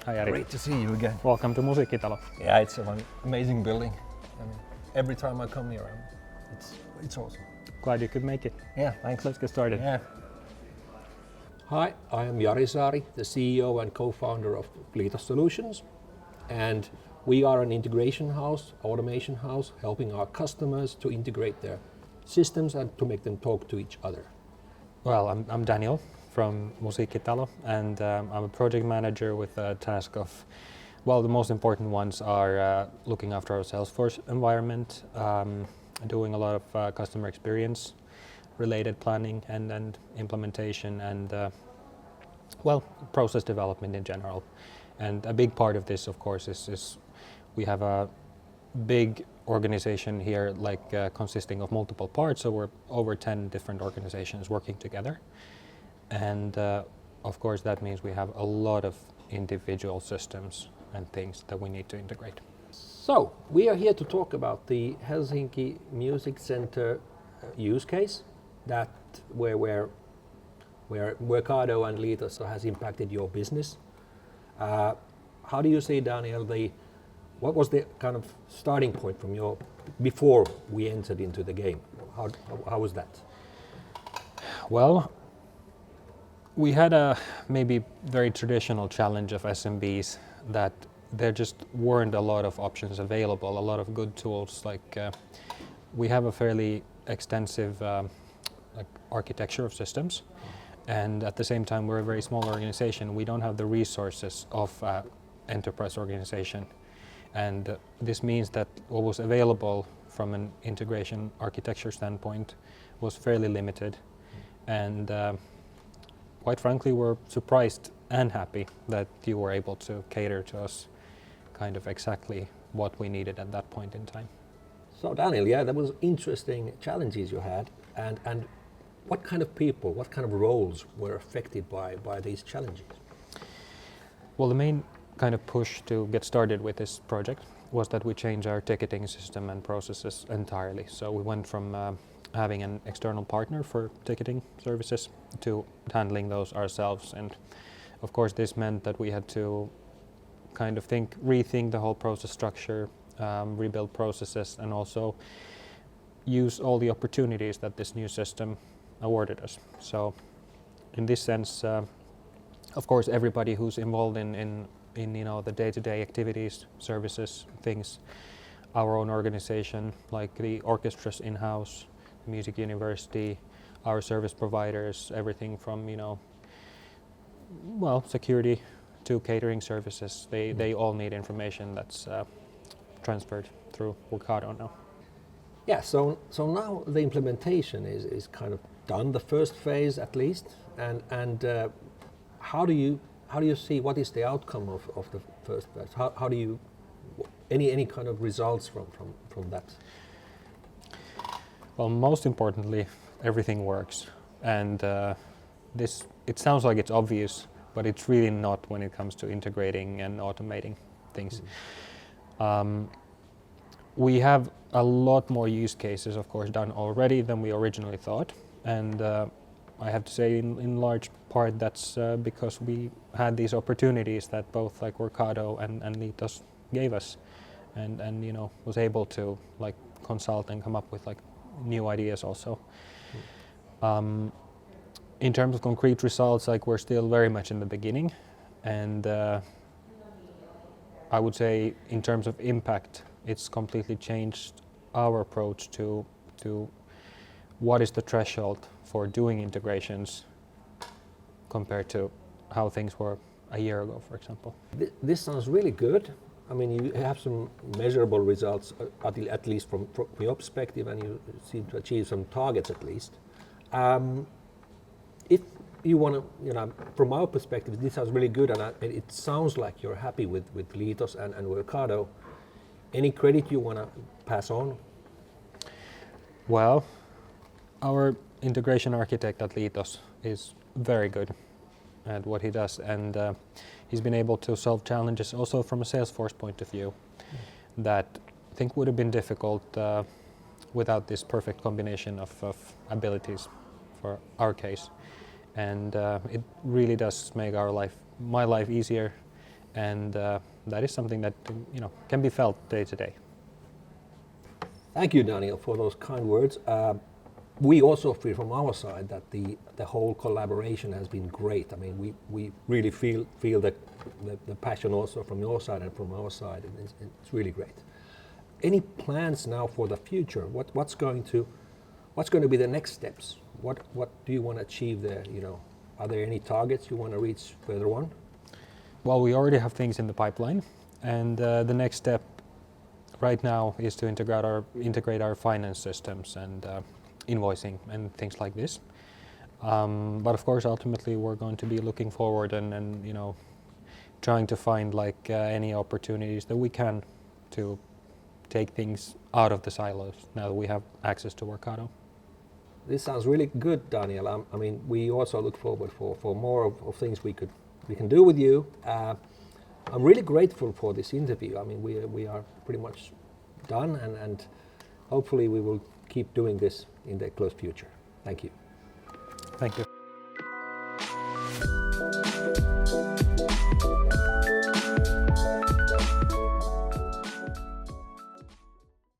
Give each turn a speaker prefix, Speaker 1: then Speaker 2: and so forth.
Speaker 1: Hi Ari.
Speaker 2: Great to see you again.
Speaker 1: Welcome to Musiikkitalo.
Speaker 2: Yeah, it's an amazing building. I mean, every time I come here, it's awesome.
Speaker 1: Glad you could make it.
Speaker 2: Yeah, thanks.
Speaker 1: Let's get started.
Speaker 2: Yeah.
Speaker 3: Hi, I am Jari Saari, the CEO and co-founder of Liitos Solutions, and we are an integration house, automation house, helping our customers to integrate their systems and to make them talk to each other.
Speaker 1: Well, I'm Daniel from Musiikkitalo, and I'm a project manager with a task of, well, the most important ones are looking after our Salesforce environment, doing a lot of customer experience related planning and implementation and well, process development in general. And a big part of this, of course, is we have a big organization here, like consisting of multiple parts. So we're over 10 different organizations working together. And of course, that means we have a lot of individual systems and things that we need to integrate.
Speaker 3: So, we are here to talk about the Helsinki Music Center use case that where Workato and Liitos has impacted your business. How do you see, Daniel, what was the kind of starting point from before we entered into the game? How was that?
Speaker 1: Well, we had a maybe very traditional challenge of SMBs that there just weren't a lot of options available, a lot of good tools. Like we have a fairly extensive like architecture of systems, and at the same time we're a very small organization. We don't have the resources of enterprise organization, and this means that what was available from an integration architecture standpoint was fairly limited, and quite frankly, we're surprised and happy that you were able to cater to us kind of exactly what we needed at that point in time.
Speaker 3: So Daniel, yeah, that was interesting challenges you had, and what kind of people, what kind of roles were affected by these challenges?
Speaker 1: Well, the main kind of push to get started with this project was that we changed our ticketing system and processes entirely. So we went from having an external partner for ticketing services to handling those ourselves. And of course this meant that we had to kind of rethink the whole process structure, rebuild processes, and also use all the opportunities that this new system awarded us. So in this sense, of course everybody who's involved in the day-to-day activities, services, things, our own organization, like the orchestras in-house, the music university, our service providers, everything from security to catering services, they all need information that's transferred through Workato now.
Speaker 3: Yeah, so now the implementation is kind of done, the first phase at least, and how do you see what is the outcome of the first phase? How do you any kind of results from that?
Speaker 1: Well, most importantly, everything works, and it sounds like it's obvious, but it's really not when it comes to integrating and automating things. We have a lot more use cases, of course, done already than we originally thought, and I have to say in large part that's because we had these opportunities that both like Workato and Liitos gave us, and was able to like consult and come up with like new ideas also. In terms of concrete results, like we're still very much in the beginning, and I would say in terms of impact, it's completely changed our approach to what is the threshold for doing integrations compared to how things were a year ago, for example.
Speaker 3: This sounds really good. I mean, you have some measurable results, at least from your perspective, and you seem to achieve some targets at least. If you want to, from our perspective, this sounds really good, and it sounds like you're happy with Liitos and Workato. Any credit you want to pass on?
Speaker 1: Well, our integration architect at Liitos is very good at what he does, and he's been able to solve challenges also from a Salesforce point of view that I think would have been difficult without this perfect combination of abilities for our case. And it really does make my life easier, and that is something that can be felt day to day.
Speaker 3: Thank you, Daniel, for those kind words. We also feel from our side that the whole collaboration has been great. I mean, we really feel the passion also from your side and from our side, and it's really great. Any plans now for the future? What's going to be the next steps? What do you want to achieve there? Are there any targets you want to reach further on?
Speaker 1: Well, we already have things in the pipeline, and the next step right now is to integrate our finance systems and invoicing and things like this. But of course, ultimately, we're going to be looking forward and trying to find any opportunities that we can to take things out of the silos now that we have access to Workato.
Speaker 3: This sounds really good, Daniel. I mean, we also look forward for more of things we can do with you. I'm really grateful for this interview. I mean, we are pretty much done, and hopefully we will keep doing this in the close future. Thank you.
Speaker 1: Thank you.